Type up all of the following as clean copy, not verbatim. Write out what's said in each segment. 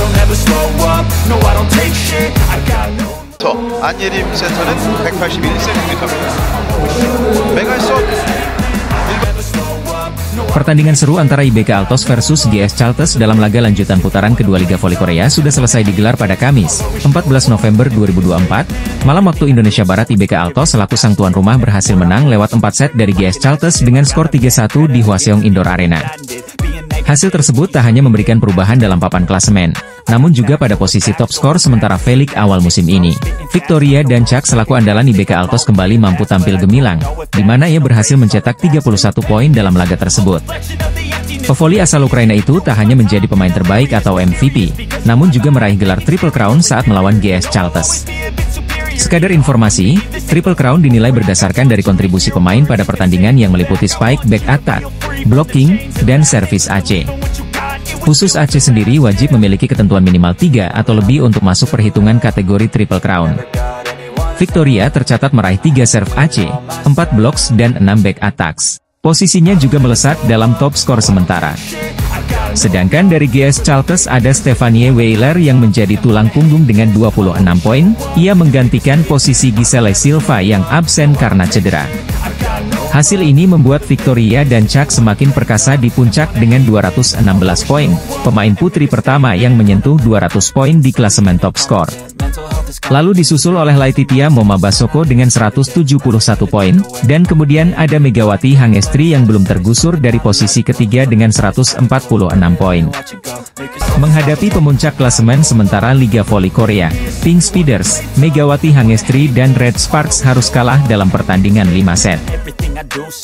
I'll never slow up, no I don't take shit, I got no. 안예림 센터는 181cm입니다. 메가son. Pertandingan seru antara IBK Altos versus GS Chalters dalam laga lanjutan putaran kedua Liga Voli Korea sudah selesai digelar pada Kamis, 14 November 2024. Malam waktu Indonesia Barat, IBK Altos selaku sang tuan rumah berhasil menang lewat 4 set dari GS Chalters dengan skor 3-1 di Hwaseong Indoor Arena. Hasil tersebut tak hanya memberikan perubahan dalam papan klasemen, namun juga pada posisi top skor sementara V-League awal musim ini. Victoria dan Chuck selaku andalan IBK Altos kembali mampu tampil gemilang, di mana ia berhasil mencetak 31 poin dalam laga tersebut. Pevoli asal Ukraina itu tak hanya menjadi pemain terbaik atau MVP, namun juga meraih gelar Triple Crown saat melawan GS Chalters. Sekadar informasi, Triple Crown dinilai berdasarkan dari kontribusi pemain pada pertandingan yang meliputi spike, back attack, blocking, dan servis AC. Khusus AC sendiri wajib memiliki ketentuan minimal 3 atau lebih untuk masuk perhitungan kategori Triple Crown. Victoria tercatat meraih 3 serve AC, 4 blocks dan 6 back attacks. Posisinya juga melesat dalam top skor sementara. Sedangkan dari GS Chalters ada Stefanie Weiler yang menjadi tulang punggung dengan 26 poin, ia menggantikan posisi Giselle Silva yang absen karena cedera. Hasil ini membuat Victoria dan Chuck semakin perkasa di puncak dengan 216 poin, pemain putri pertama yang menyentuh 200 poin di klasemen top skor. Lalu disusul oleh Laetitia Momabasoko dengan 171 poin, dan kemudian ada Megawati Hangestri yang belum tergusur dari posisi ketiga dengan 146 poin. Menghadapi pemuncak klasemen sementara Liga Voli Korea, Pink Speeders, Megawati Hangestri dan Red Sparks harus kalah dalam pertandingan 5 set.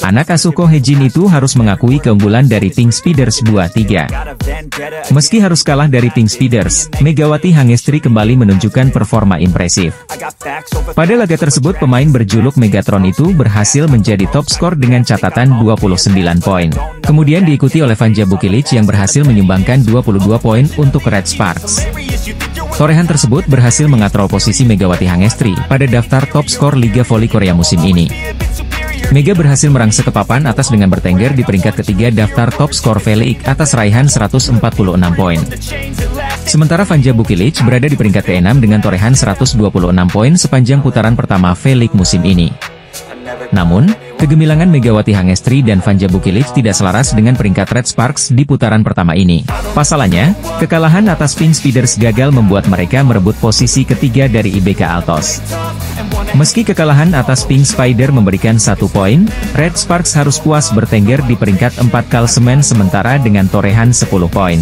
Anak asuh Ko Hye-jin itu harus mengakui keunggulan dari Pink Speeders 2-3. Meski harus kalah dari Pink Speeders, Megawati Hangestri kembali menunjukkan performa impresif. Pada laga tersebut pemain berjuluk Megatron itu berhasil menjadi top skor dengan catatan 29 poin. Kemudian diikuti oleh Vanja Bukilic yang berhasil menyumbangkan 22 poin untuk Red Sparks. Torehan tersebut berhasil mengatrol posisi Megawati Hangestri pada daftar top skor Liga Voli Korea musim ini. Mega berhasil merangsek ke papan atas dengan bertengger di peringkat ketiga daftar top skor V-League atas raihan 146 poin. Sementara Vanja Bukilic berada di peringkat ke-6 dengan torehan 126 poin sepanjang putaran pertama V-League musim ini. Namun, kegemilangan Megawati Hangestri dan Vanja Bukilic tidak selaras dengan peringkat Red Sparks di putaran pertama ini. Pasalnya, kekalahan atas Pink Speeders gagal membuat mereka merebut posisi ketiga dari IBK Altos. Meski kekalahan atas Pink Spider memberikan 1 poin, Red Sparks harus puas bertengger di peringkat 4 klasemen sementara dengan torehan 10 poin.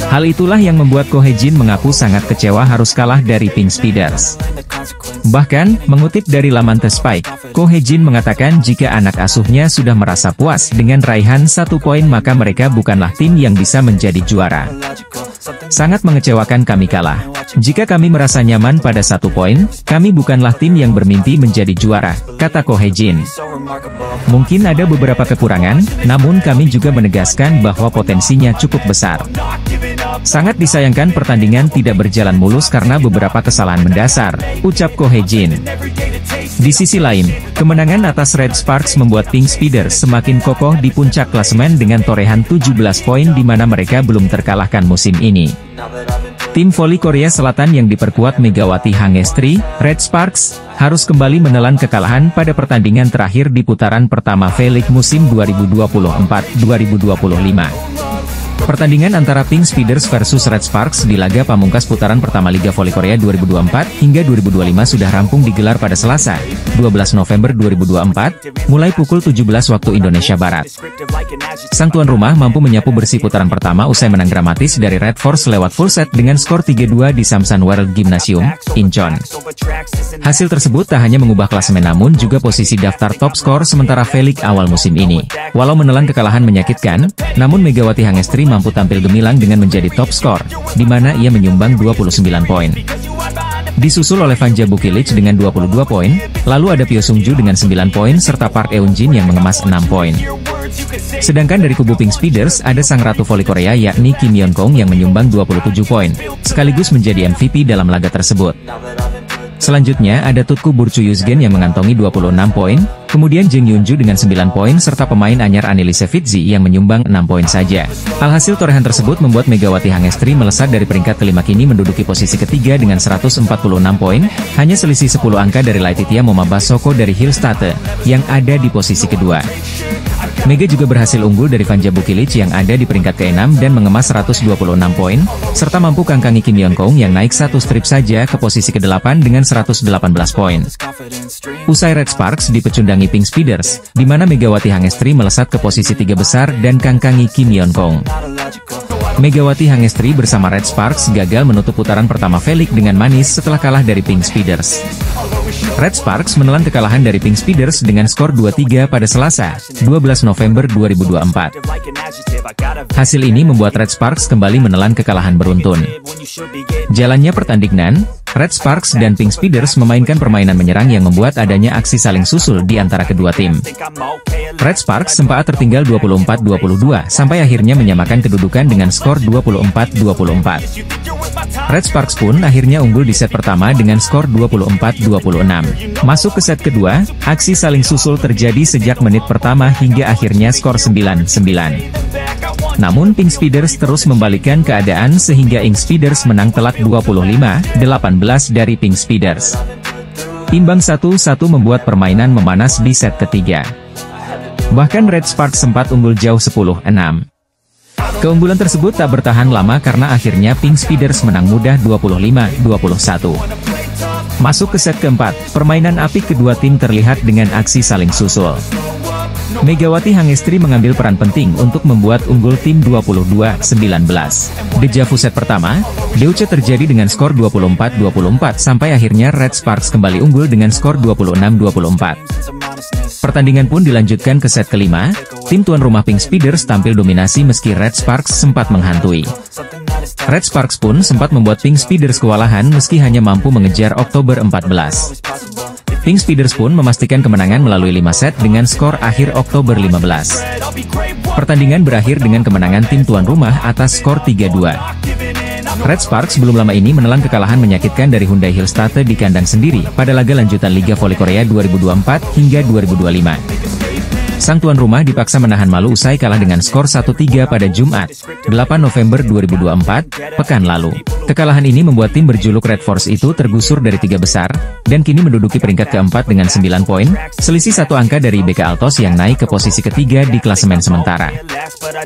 Hal itulah yang membuat Ko Hye-jin mengaku sangat kecewa harus kalah dari Pink Speeders. Bahkan, mengutip dari laman The Spike, Ko Hye-jin mengatakan jika anak asuhnya sudah merasa puas dengan raihan 1 poin maka mereka bukanlah tim yang bisa menjadi juara. Sangat mengecewakan kami kalah. Jika kami merasa nyaman pada 1 poin, kami bukanlah tim yang bermimpi menjadi juara, kata Ko Hye-jin. Mungkin ada beberapa kekurangan, namun kami juga menegaskan bahwa potensinya cukup besar. Sangat disayangkan pertandingan tidak berjalan mulus karena beberapa kesalahan mendasar, ucap Ko Hye-jin. Di sisi lain, kemenangan atas Red Sparks membuat Pink Speeders semakin kokoh di puncak klasemen dengan torehan 17 poin di mana mereka belum terkalahkan musim ini. Tim voli Korea Selatan yang diperkuat Megawati Hangestri, Red Sparks, harus kembali menelan kekalahan pada pertandingan terakhir di putaran pertama V-League musim 2024-2025. Pertandingan antara Pink Speeders versus Red Sparks di laga pamungkas putaran pertama Liga Voli Korea 2024 hingga 2025 sudah rampung digelar pada Selasa, 12 November 2024, mulai pukul 17 waktu Indonesia Barat. Sang tuan rumah mampu menyapu bersih putaran pertama usai menang dramatis dari Red Force lewat full set dengan skor 3-2 di Samsan World Gymnasium, Incheon. Hasil tersebut tak hanya mengubah klasemen namun juga posisi daftar top skor sementara V-League awal musim ini. Walau menelan kekalahan menyakitkan, namun Megawati Hangestri mampu tampil gemilang dengan menjadi top skor, di mana ia menyumbang 29 poin. Disusul oleh Vanja Bukilic dengan 22 poin, lalu ada Pyo Sung-ju dengan 9 poin serta Park Eun-jin yang mengemas 6 poin. Sedangkan dari kubu Pink Speeders ada sang ratu voli Korea yakni Kim Yeon-kong yang menyumbang 27 poin, sekaligus menjadi MVP dalam laga tersebut. Selanjutnya ada Tutku Burcu-Yuzgen yang mengantongi 26 poin, kemudian Jeng Yunju dengan 9 poin serta pemain anyar Anilise-Fitzi yang menyumbang 6 poin saja. Alhasil torehan tersebut membuat Megawati Hangestri melesat dari peringkat kelima kini menduduki posisi ketiga dengan 146 poin, hanya selisih 10 angka dari Laetitia Momabasoko dari Hillstate, yang ada di posisi kedua. Mega juga berhasil unggul dari Vanja Bukilic yang ada di peringkat ke-6 dan mengemas 126 poin, serta mampu kangkangi Kim Yeon-kong yang naik satu strip saja ke posisi ke-8 dengan 118 poin. Usai Red Sparks dipecundangi Pink Speeders, di mana Megawati Hangestri melesat ke posisi 3 besar dan kangkangi Kim Yeon-kong. Megawati Hangestri bersama Red Sparks gagal menutup putaran pertama Velik dengan manis setelah kalah dari Pink Speeders. Red Sparks menelan kekalahan dari Pink Speeders dengan skor 2-3 pada Selasa, 12 November 2024. Hasil ini membuat Red Sparks kembali menelan kekalahan beruntun. Jalannya pertandingan, Red Sparks dan Pink Speeders memainkan permainan menyerang yang membuat adanya aksi saling susul di antara kedua tim. Red Sparks sempat tertinggal 24-22 sampai akhirnya menyamakan kedudukan dengan skor 24-24. Red Sparks pun akhirnya unggul di set pertama dengan skor 24-26. Masuk ke set kedua, aksi saling susul terjadi sejak menit pertama hingga akhirnya skor 9-9. Namun Pink Speeders terus membalikkan keadaan sehingga Ink Speeders menang telak 25-18 dari Pink Speeders. Imbang 1-1 membuat permainan memanas di set ketiga. Bahkan Red Sparks sempat unggul jauh 10-6. Keunggulan tersebut tak bertahan lama karena akhirnya Pink Speeders menang mudah 25-21. Masuk ke set keempat, permainan apik kedua tim terlihat dengan aksi saling susul. Megawati Hangestri mengambil peran penting untuk membuat unggul tim 22-19. Dejavu set pertama, Deutsche terjadi dengan skor 24-24 sampai akhirnya Red Sparks kembali unggul dengan skor 26-24. Pertandingan pun dilanjutkan ke set kelima, tim tuan rumah Pink Speeders tampil dominasi meski Red Sparks sempat menghantui. Red Sparks pun sempat membuat Pink Speeders kewalahan meski hanya mampu mengejar Oktober 14. Pink Speeders pun memastikan kemenangan melalui 5 set dengan skor akhir Oktober 15. Pertandingan berakhir dengan kemenangan tim tuan rumah atas skor 3-2. Red Sparks belum lama ini menelan kekalahan menyakitkan dari Hyundai Hillstate di kandang sendiri pada laga lanjutan Liga Voli Korea 2024 hingga 2025. Sang tuan rumah dipaksa menahan malu usai kalah dengan skor 1-3 pada Jumat, 8 November 2024, pekan lalu. Kekalahan ini membuat tim berjuluk Red Force itu tergusur dari 3 besar, dan kini menduduki peringkat keempat dengan 9 poin, selisih 1 angka dari BK Altos yang naik ke posisi ketiga di klasemen sementara.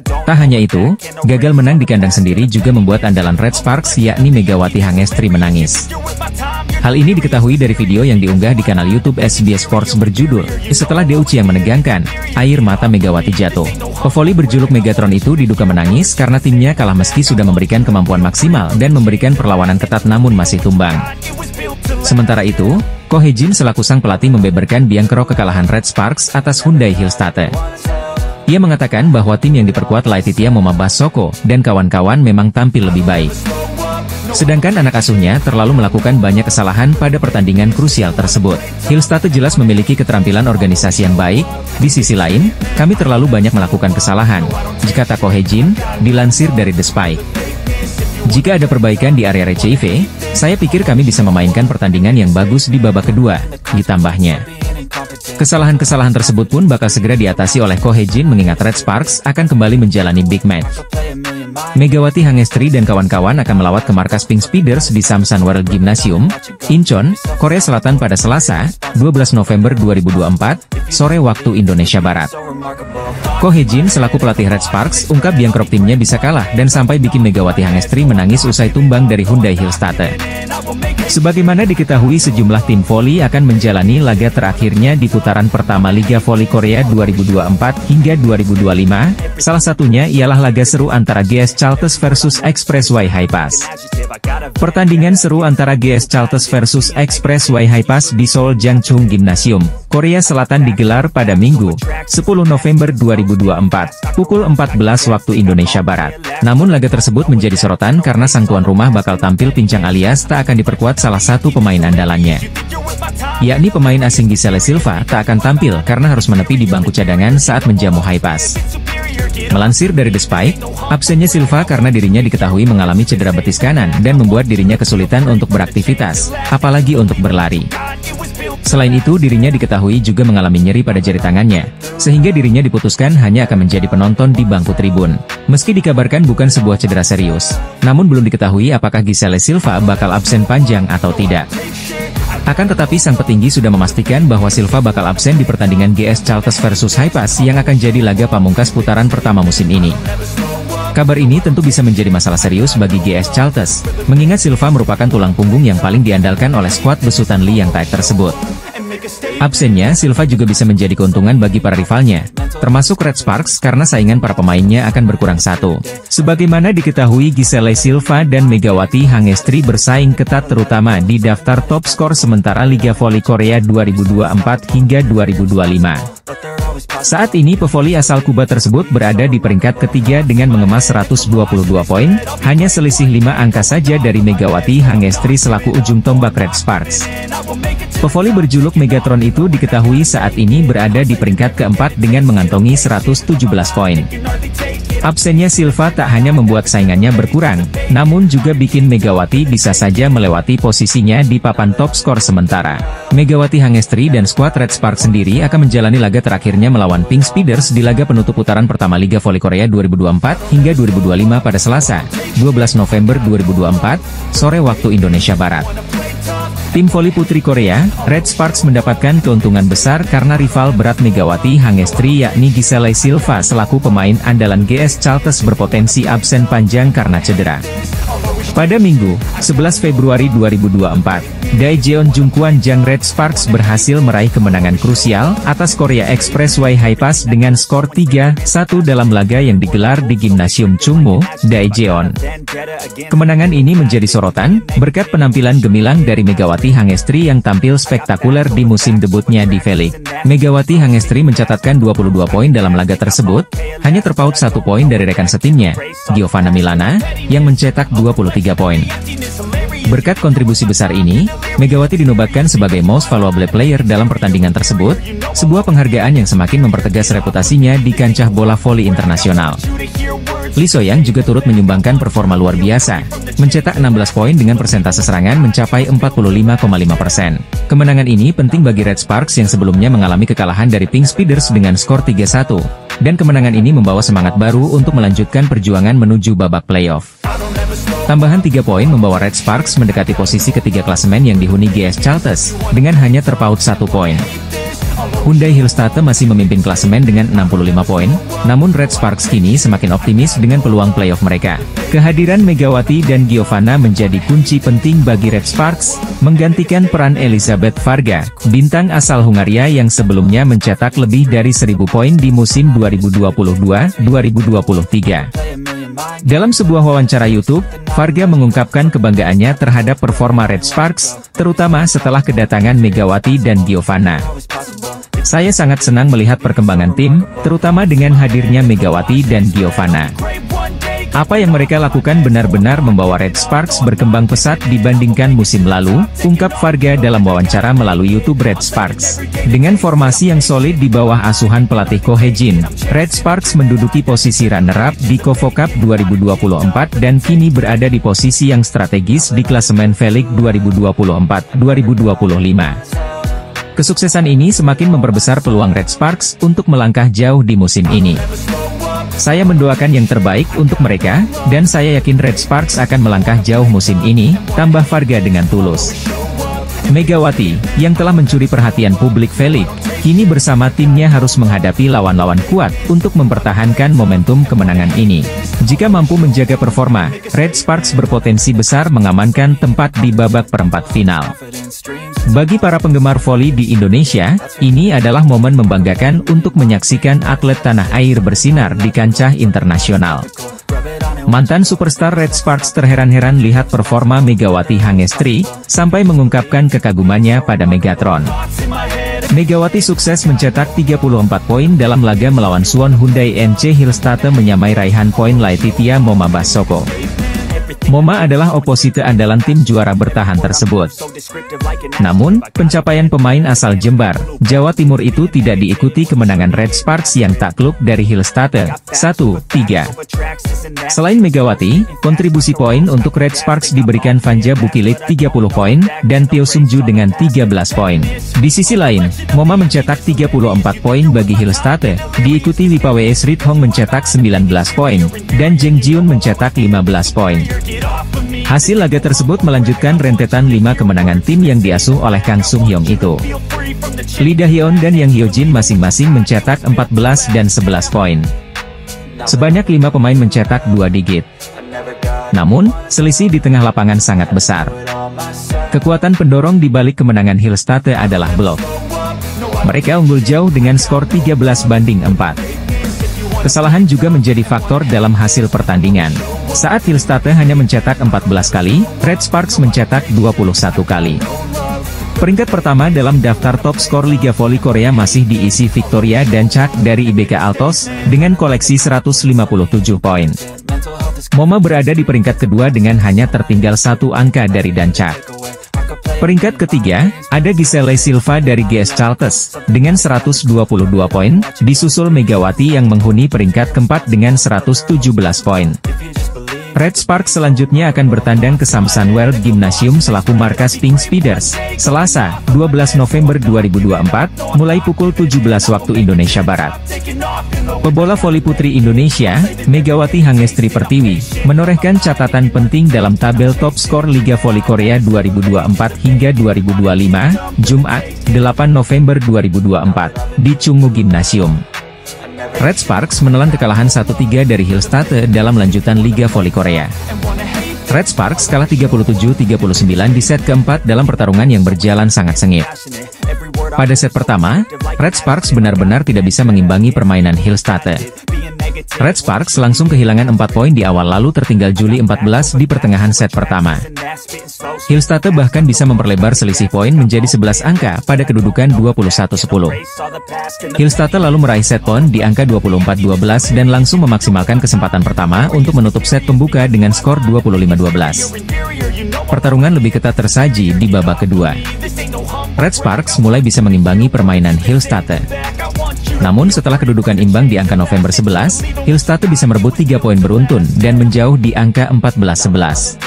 Tak hanya itu, gagal menang di kandang sendiri juga membuat andalan Red Sparks yakni Megawati Hangestri menangis. Hal ini diketahui dari video yang diunggah di kanal YouTube SBS Sports berjudul, "Setelah Deutsche yang menegangkan, air mata Megawati jatuh." Pevoli berjuluk Megatron itu diduga menangis karena timnya kalah meski sudah memberikan kemampuan maksimal dan memberikan perlawanan ketat namun masih tumbang. Sementara itu, Ko Hye-jin selaku sang pelatih membeberkan biangkerok kekalahan Red Sparks atas Hyundai Hillstate. Ia mengatakan bahwa tim yang diperkuat Laetitia Momabasoko dan kawan-kawan memang tampil lebih baik. Sedangkan anak asuhnya terlalu melakukan banyak kesalahan pada pertandingan krusial tersebut. Hillstate jelas memiliki keterampilan organisasi yang baik, di sisi lain, kami terlalu banyak melakukan kesalahan, kata Ko Hye-jin, dilansir dari The Spike. Jika ada perbaikan di area RCIV, saya pikir kami bisa memainkan pertandingan yang bagus di babak kedua, ditambahnya. Kesalahan-kesalahan tersebut pun bakal segera diatasi oleh Ko Hye-jin mengingat Red Sparks akan kembali menjalani big match. Megawati Hangestri dan kawan-kawan akan melawat ke markas Pink Speeders di Samsan World Gymnasium, Incheon, Korea Selatan pada Selasa, 12 November 2024, sore waktu Indonesia Barat. Ko Hye-jin selaku pelatih Red Sparks ungkap biangkerok timnya bisa kalah dan sampai bikin Megawati Hangestri menangis usai tumbang dari Hyundai Hillstate. Sebagaimana diketahui sejumlah tim voli akan menjalani laga terakhirnya di putaran pertama Liga Voli Korea 2024 hingga 2025, salah satunya ialah laga seru antara GS Chalters versus Expressway High Pass. Pertandingan seru antara GS Chalters versus Expressway High Pass di Seoul Jangchung Gymnasium, Korea Selatan digelar pada Minggu, 10 November 2024, pukul 14 waktu Indonesia Barat. Namun laga tersebut menjadi sorotan karena sang tuan rumah bakal tampil pincang alias tak akan diperkuat mencatat salah satu pemain andalannya, yakni pemain asing Gisele Silva tak akan tampil karena harus menepi di bangku cadangan saat menjamu high pass. Melansir dari The Spike, absennya Silva karena dirinya diketahui mengalami cedera betis kanan dan membuat dirinya kesulitan untuk beraktivitas, apalagi untuk berlari. Selain itu, dirinya diketahui juga mengalami nyeri pada jari tangannya, sehingga dirinya diputuskan hanya akan menjadi penonton di bangku tribun. Meski dikabarkan bukan sebuah cedera serius, namun belum diketahui apakah Gisele Silva bakal absen panjang atau tidak. Akan tetapi sang petinggi sudah memastikan bahwa Silva bakal absen di pertandingan GS Charlton versus High Pass yang akan jadi laga pamungkas putaran pertama musim ini. Kabar ini tentu bisa menjadi masalah serius bagi GS Charlton, mengingat Silva merupakan tulang punggung yang paling diandalkan oleh skuad besutan Lee yang tight tersebut. Absennya Silva juga bisa menjadi keuntungan bagi para rivalnya, termasuk Red Sparks karena saingan para pemainnya akan berkurang satu. Sebagaimana diketahui, Gisele Silva dan Megawati Hangestri bersaing ketat terutama di daftar top skor sementara Liga Voli Korea 2024 hingga 2025. Saat ini pevoli asal Kuba tersebut berada di peringkat ketiga dengan mengemas 122 poin, hanya selisih 5 angka saja dari Megawati Hangestri selaku ujung tombak Red Sparks. Pevoli berjuluk Megatron itu diketahui saat ini berada di peringkat keempat dengan mengantongi 117 poin. Absennya Silva tak hanya membuat saingannya berkurang, namun juga bikin Megawati bisa saja melewati posisinya di papan top skor sementara. Megawati Hangestri dan skuad Red Sparks sendiri akan menjalani laga terakhirnya melawan Pink Speeders di laga penutup putaran pertama Liga Voli Korea 2024 hingga 2025 pada Selasa, 12 November 2024, sore waktu Indonesia Barat. Tim voli putri Korea, Red Sparks mendapatkan keuntungan besar karena rival berat Megawati Hangestri yakni Gisele Silva selaku pemain andalan GS Charlton berpotensi absen panjang karena cedera. Pada Minggu, 11 Februari 2024, Daejeon Jungkwan Jang Red Sparks berhasil meraih kemenangan krusial atas Korea Expressway High Pass dengan skor 3-1 dalam laga yang digelar di Gimnasium Chungmu, Daejeon. Kemenangan ini menjadi sorotan, berkat penampilan gemilang dari Megawati Hangestri yang tampil spektakuler di musim debutnya di V-League. Megawati Hangestri mencatatkan 22 poin dalam laga tersebut, hanya terpaut 1 poin dari rekan setimnya, Giovanna Milana, yang mencetak 23 poin. Berkat kontribusi besar ini, Megawati dinobatkan sebagai Most Valuable Player dalam pertandingan tersebut, sebuah penghargaan yang semakin mempertegas reputasinya di kancah bola voli internasional. Lee So-young juga turut menyumbangkan performa luar biasa, mencetak 16 poin dengan persentase serangan mencapai 45,5%. Kemenangan ini penting bagi Red Sparks yang sebelumnya mengalami kekalahan dari Pink Speeders dengan skor 3-1, dan kemenangan ini membawa semangat baru untuk melanjutkan perjuangan menuju babak playoff. Tambahan 3 poin membawa Red Sparks mendekati posisi ketiga klasemen yang dihuni GS Charlton, dengan hanya terpaut 1 poin. Hyundai Hillstatte masih memimpin klasemen dengan 65 poin, namun Red Sparks kini semakin optimis dengan peluang playoff mereka. Kehadiran Megawati dan Giovanna menjadi kunci penting bagi Red Sparks, menggantikan peran Elizabeth Varga, bintang asal Hungaria yang sebelumnya mencetak lebih dari 1000 poin di musim 2022-2023. Dalam sebuah wawancara YouTube, Varga mengungkapkan kebanggaannya terhadap performa Red Sparks, terutama setelah kedatangan Megawati dan Giovanna. Saya sangat senang melihat perkembangan tim, terutama dengan hadirnya Megawati dan Giovanna. Apa yang mereka lakukan benar-benar membawa Red Sparks berkembang pesat dibandingkan musim lalu, ungkap Varga dalam wawancara melalui YouTube Red Sparks. Dengan formasi yang solid di bawah asuhan pelatih Ko Hye-jin, Red Sparks menduduki posisi runner-up di KOFO Cup 2024 dan kini berada di posisi yang strategis di klasemen V-League 2024-2025. Kesuksesan ini semakin memperbesar peluang Red Sparks untuk melangkah jauh di musim ini. Saya mendoakan yang terbaik untuk mereka, dan saya yakin Red Sparks akan melangkah jauh musim ini, tambah Varga dengan tulus. Megawati, yang telah mencuri perhatian publik V-League, kini bersama timnya harus menghadapi lawan-lawan kuat untuk mempertahankan momentum kemenangan ini. Jika mampu menjaga performa, Red Sparks berpotensi besar mengamankan tempat di babak perempat final. Bagi para penggemar voli di Indonesia, ini adalah momen membanggakan untuk menyaksikan atlet tanah air bersinar di kancah internasional. Mantan superstar Red Sparks terheran-heran lihat performa Megawati Hangestri, sampai mengungkapkan kekagumannya pada Megatron. Megawati sukses mencetak 34 poin dalam laga melawan Suwon Hyundai NC Hillstatte menyamai raihan poin Laetitia Momabasoko. MoMA adalah oposite andalan tim juara bertahan tersebut. Namun, pencapaian pemain asal Jember, Jawa Timur itu tidak diikuti kemenangan Red Sparks yang takluk dari Hillstate, 1-3. Selain Megawati, kontribusi poin untuk Red Sparks diberikan Vanja Bukilit 30 poin, dan Tio Sungju dengan 13 poin. Di sisi lain, MoMA mencetak 34 poin bagi Hillstate, diikuti Wipawe Srithong mencetak 19 poin, dan Jeng Jiun mencetak 15 poin. Hasil laga tersebut melanjutkan rentetan 5 kemenangan tim yang diasuh oleh Kang Sung Hyong itu. Lee Da-hyun dan Yang Hyo-jin masing-masing mencetak 14 dan 11 poin. Sebanyak 5 pemain mencetak 2 digit. Namun, selisih di tengah lapangan sangat besar. Kekuatan pendorong di balik kemenangan Hillstate adalah blok. Mereka unggul jauh dengan skor 13-4. Kesalahan juga menjadi faktor dalam hasil pertandingan. Saat Hillstate hanya mencetak 14 kali, Red Sparks mencetak 21 kali. Peringkat pertama dalam daftar top skor Liga Voli Korea masih diisi Victoria Dancak dari IBK Altos, dengan koleksi 157 poin. MoMA berada di peringkat kedua dengan hanya tertinggal 1 angka dari Dancak. Peringkat ketiga, ada Giselle Silva dari GS Chaltes, dengan 122 poin, disusul Megawati yang menghuni peringkat keempat dengan 117 poin. Red Sparks selanjutnya akan bertandang ke Samsan World Gymnasium selaku markas Pink Speeders, Selasa, 12 November 2024, mulai pukul 17 waktu Indonesia Barat. Pebola voli putri Indonesia, Megawati Hangestri Pertiwi, menorehkan catatan penting dalam tabel top skor Liga Voli Korea 2024 hingga 2025, Jumat, 8 November 2024, di Chungmu Gymnasium. Red Sparks menelan kekalahan 1-3 dari Hillstate dalam lanjutan Liga Voli Korea. Red Sparks kalah 37-39 di set keempat dalam pertarungan yang berjalan sangat sengit. Pada set pertama, Red Sparks benar-benar tidak bisa mengimbangi permainan Hillstate. Red Sparks langsung kehilangan 4 poin di awal lalu tertinggal Juli 14 di pertengahan set pertama. Hillstate bahkan bisa memperlebar selisih poin menjadi 11 angka pada kedudukan 21-10. Hillstate lalu meraih set poin di angka 24-12 dan langsung memaksimalkan kesempatan pertama untuk menutup set pembuka dengan skor 25-12. Pertarungan lebih ketat tersaji di babak kedua. Red Sparks mulai bisa mengimbangi permainan Hillstate. Namun setelah kedudukan imbang di angka November 11, Hillstate bisa merebut 3 poin beruntun dan menjauh di angka 14-11.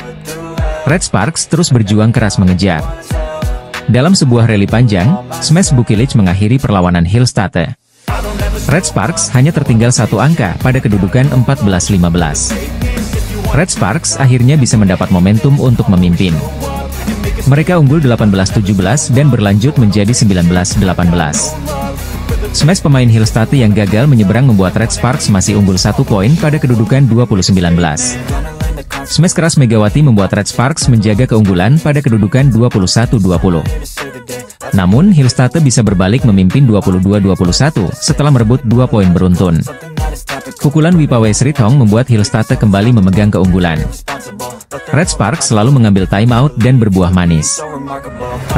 Red Sparks terus berjuang keras mengejar. Dalam sebuah rally panjang, Smash Bukilit mengakhiri perlawanan Hillstate. Red Sparks hanya tertinggal 1 angka pada kedudukan 14-15. Red Sparks akhirnya bisa mendapat momentum untuk memimpin. Mereka unggul 18-17 dan berlanjut menjadi 19-18. Smash pemain Hillstate yang gagal menyeberang membuat Red Sparks masih unggul 1 poin pada kedudukan 20-19. Smash keras Megawati membuat Red Sparks menjaga keunggulan pada kedudukan 21-20. Namun Hillstate bisa berbalik memimpin 22-21 setelah merebut 2 poin beruntun. Pukulan Wipawe Srithong membuat Hillstate kembali memegang keunggulan. Red Sparks selalu mengambil timeout dan berbuah manis.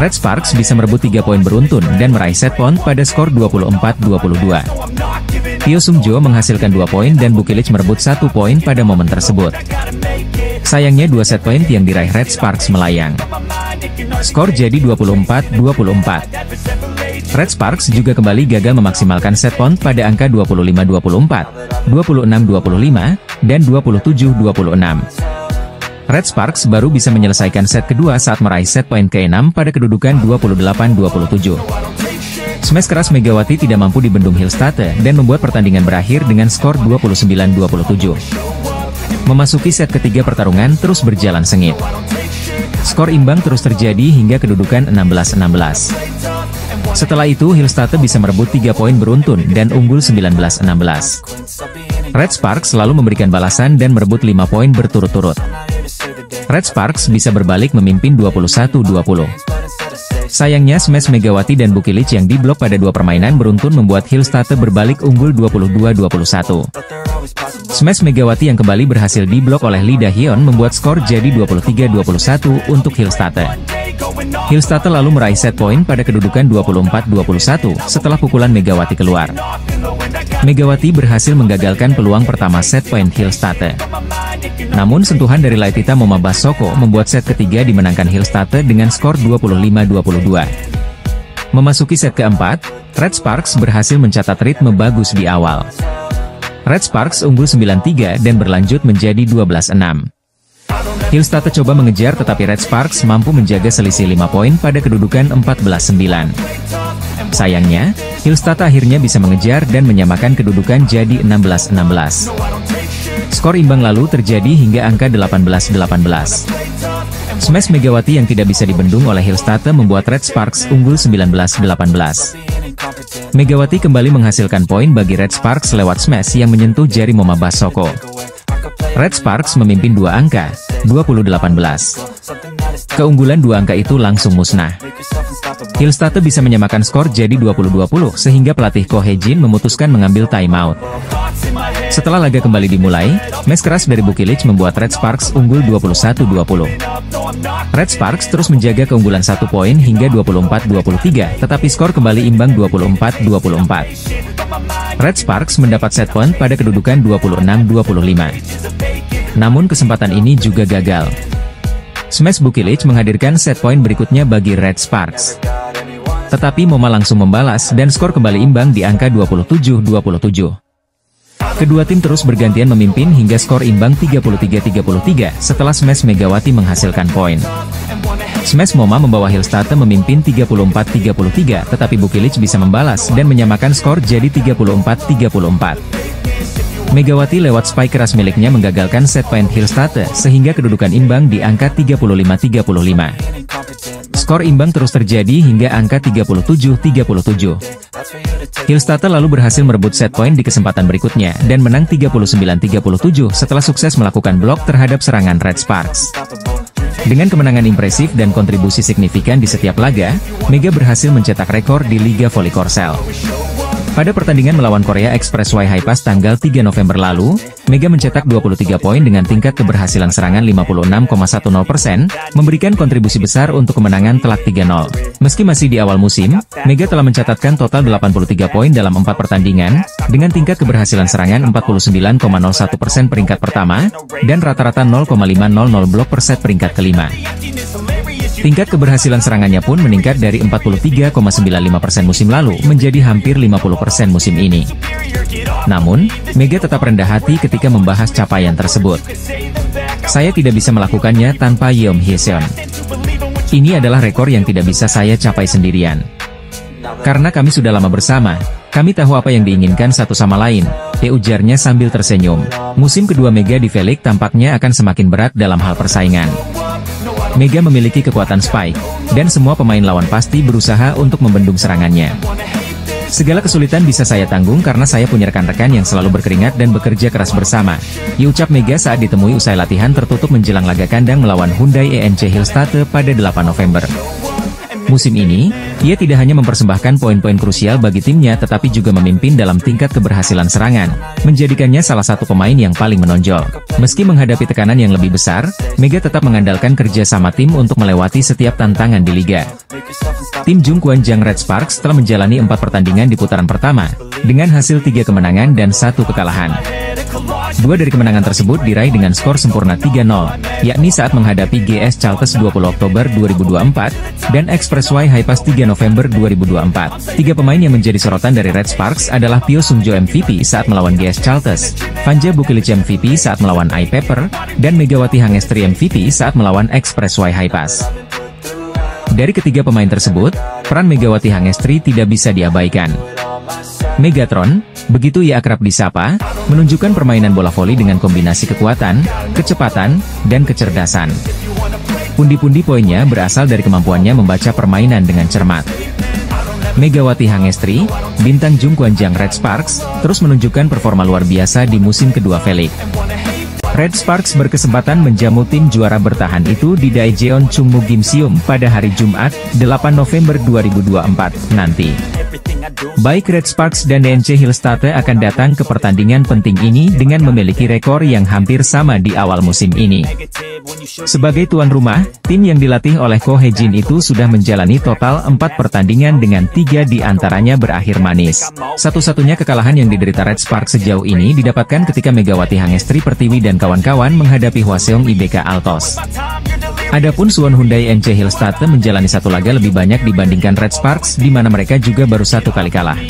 Red Sparks bisa merebut 3 poin beruntun dan meraih set point pada skor 24-22. Tio Sungjo menghasilkan 2 poin dan Bukilit merebut 1 poin pada momen tersebut. Sayangnya 2 set point yang diraih Red Sparks melayang. Skor jadi 24-24. Red Sparks juga kembali gagal memaksimalkan set point pada angka 25-24, 26-25, dan 27-26. Red Sparks baru bisa menyelesaikan set kedua saat meraih set poin ke-6 pada kedudukan 28-27. Smash keras Megawati tidak mampu dibendung Hillstate dan membuat pertandingan berakhir dengan skor 29-27. Memasuki set ketiga pertarungan terus berjalan sengit. Skor imbang terus terjadi hingga kedudukan 16-16. Setelah itu Hillstate bisa merebut 3 poin beruntun dan unggul 19-16. Red Sparks selalu memberikan balasan dan merebut 5 poin berturut-turut. Red Sparks bisa berbalik memimpin 21-20. Sayangnya Smash Megawati dan Bukilit yang diblok pada 2 permainan beruntun membuat Hillstate berbalik unggul 22-21. Smash Megawati yang kembali berhasil diblok oleh Lee Da-hyun membuat skor jadi 23-21 untuk Hillstate. Hillstate lalu meraih set point pada kedudukan 24-21 setelah pukulan Megawati keluar. Megawati berhasil menggagalkan peluang pertama set point Hillstate. Namun sentuhan dari Laetita Moma Basoko membuat set ketiga dimenangkan Hillstate dengan skor 25-22. Memasuki set keempat, Red Sparks berhasil mencatat ritme bagus di awal. Red Sparks unggul 9-3 dan berlanjut menjadi 12-6. Hillstate coba mengejar tetapi Red Sparks mampu menjaga selisih 5 poin pada kedudukan 14-9. Sayangnya, Hillstate akhirnya bisa mengejar dan menyamakan kedudukan jadi 16-16. Skor imbang lalu terjadi hingga angka 18-18. Smash Megawati yang tidak bisa dibendung oleh Hillstate membuat Red Sparks unggul 19-18. Megawati kembali menghasilkan poin bagi Red Sparks lewat smash yang menyentuh jari Moma Basoko. Red Sparks memimpin 2 angka, 20-18. Keunggulan 2 angka itu langsung musnah. Hillstate bisa menyamakan skor jadi 20-20 sehingga pelatih Ko Hye-jin memutuskan mengambil timeout. Setelah laga kembali dimulai, match keras dari Bukilic membuat Red Sparks unggul 21-20. Red Sparks terus menjaga keunggulan 1 poin hingga 24-23, tetapi skor kembali imbang 24-24. Red Sparks mendapat set point pada kedudukan 26-25. Namun kesempatan ini juga gagal. Smash Bukilic menghadirkan set point berikutnya bagi Red Sparks. Tetapi Moma langsung membalas dan skor kembali imbang di angka 27-27. Kedua tim terus bergantian memimpin hingga skor imbang 33-33 setelah Smash Megawati menghasilkan poin. Smash Moma membawa Hillstate memimpin 34-33 tetapi Bukilic bisa membalas dan menyamakan skor jadi 34-34. Megawati lewat spike keras miliknya menggagalkan set point Hillstate sehingga kedudukan imbang di angka 35-35. Skor imbang terus terjadi hingga angka 37-37. Hillstate lalu berhasil merebut set point di kesempatan berikutnya dan menang 39-37 setelah sukses melakukan blok terhadap serangan Red Sparks. Dengan kemenangan impresif dan kontribusi signifikan di setiap laga, Mega berhasil mencetak rekor di Liga Voli Korsel. Pada pertandingan melawan Korea Expressway High Pass tanggal 3 November lalu, Mega mencetak 23 poin dengan tingkat keberhasilan serangan 56,10%, memberikan kontribusi besar untuk kemenangan telak 3-0. Meski masih di awal musim, Mega telah mencatatkan total 83 poin dalam 4 pertandingan, dengan tingkat keberhasilan serangan 49,01% peringkat pertama, dan rata-rata 0,500 blok per set peringkat kelima. Tingkat keberhasilan serangannya pun meningkat dari 43,95% musim lalu menjadi hampir 50% musim ini. Namun, Mega tetap rendah hati ketika membahas capaian tersebut. Saya tidak bisa melakukannya tanpa Yeom Hye-seon. Ini adalah rekor yang tidak bisa saya capai sendirian. Karena kami sudah lama bersama, kami tahu apa yang diinginkan satu sama lain, ujarnya sambil tersenyum. Musim kedua Mega di V-League tampaknya akan semakin berat dalam hal persaingan. Mega memiliki kekuatan spike, dan semua pemain lawan pasti berusaha untuk membendung serangannya. Segala kesulitan bisa saya tanggung karena saya punya rekan-rekan yang selalu berkeringat dan bekerja keras bersama, ucap Mega saat ditemui usai latihan tertutup menjelang laga kandang melawan Hyundai ENC Hillstate pada 8 November. Musim ini, ia tidak hanya mempersembahkan poin-poin krusial bagi timnya tetapi juga memimpin dalam tingkat keberhasilan serangan, menjadikannya salah satu pemain yang paling menonjol. Meski menghadapi tekanan yang lebih besar, Mega tetap mengandalkan kerja sama tim untuk melewati setiap tantangan di liga. Tim Jungkwanjang Red Sparks telah menjalani 4 pertandingan di putaran pertama, dengan hasil 3 kemenangan dan 1 kekalahan. 2 dari kemenangan tersebut diraih dengan skor sempurna 3-0, yakni saat menghadapi GS Chalters 20 Oktober 2024, dan Expressway High Pass 3 November 2024. 3 pemain yang menjadi sorotan dari Red Sparks adalah Pyo Sung-jo MVP saat melawan GS Chalters, Vanja Bukilic MVP saat melawan iPepper, dan Megawati Hangestri MVP saat melawan Expressway High Pass. Dari ketiga pemain tersebut, peran Megawati Hangestri tidak bisa diabaikan. Megatron, begitu ia akrab disapa, menunjukkan permainan bola voli dengan kombinasi kekuatan, kecepatan, dan kecerdasan. Pundi-pundi poinnya berasal dari kemampuannya membaca permainan dengan cermat. Megawati Hangestri, bintang Jungkwanjang Red Sparks, terus menunjukkan performa luar biasa di musim kedua V-League. Red Sparks berkesempatan menjamu tim juara bertahan itu di Daejeon Chungmu Gymnasium pada hari Jumat, 8 November 2024, nanti. Baik Red Sparks dan NC Hillstatte akan datang ke pertandingan penting ini dengan memiliki rekor yang hampir sama di awal musim ini. Sebagai tuan rumah, tim yang dilatih oleh Ko Hee-jin itu sudah menjalani total 4 pertandingan dengan 3 di antaranya berakhir manis. Satu-satunya kekalahan yang diderita Red Sparks sejauh ini didapatkan ketika Megawati Hangestri Pertiwi dan kawan-kawan menghadapi Hwaseong IBK Altos. Adapun Suwon Hyundai NC Hillstatte menjalani 1 laga lebih banyak dibandingkan Red Sparks, di mana mereka juga baru 1 kali kalah.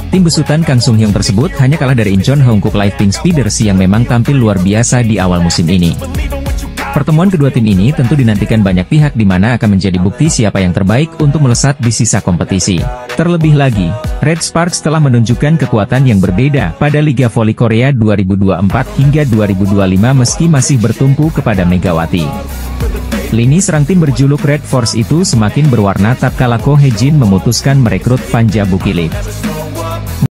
Tim besutan Kang Sung Hyung tersebut hanya kalah dari Incheon Hongkuk Live Pink Speeders yang memang tampil luar biasa di awal musim ini. Pertemuan kedua tim ini tentu dinantikan banyak pihak di mana akan menjadi bukti siapa yang terbaik untuk melesat di sisa kompetisi. Terlebih lagi, Red Sparks telah menunjukkan kekuatan yang berbeda pada Liga Voli Korea 2024 hingga 2025 meski masih bertumpu kepada Megawati. Lini serang tim berjuluk Red Force itu semakin berwarna tatkala Ko Hee-jin memutuskan merekrut Fanja Bukilip.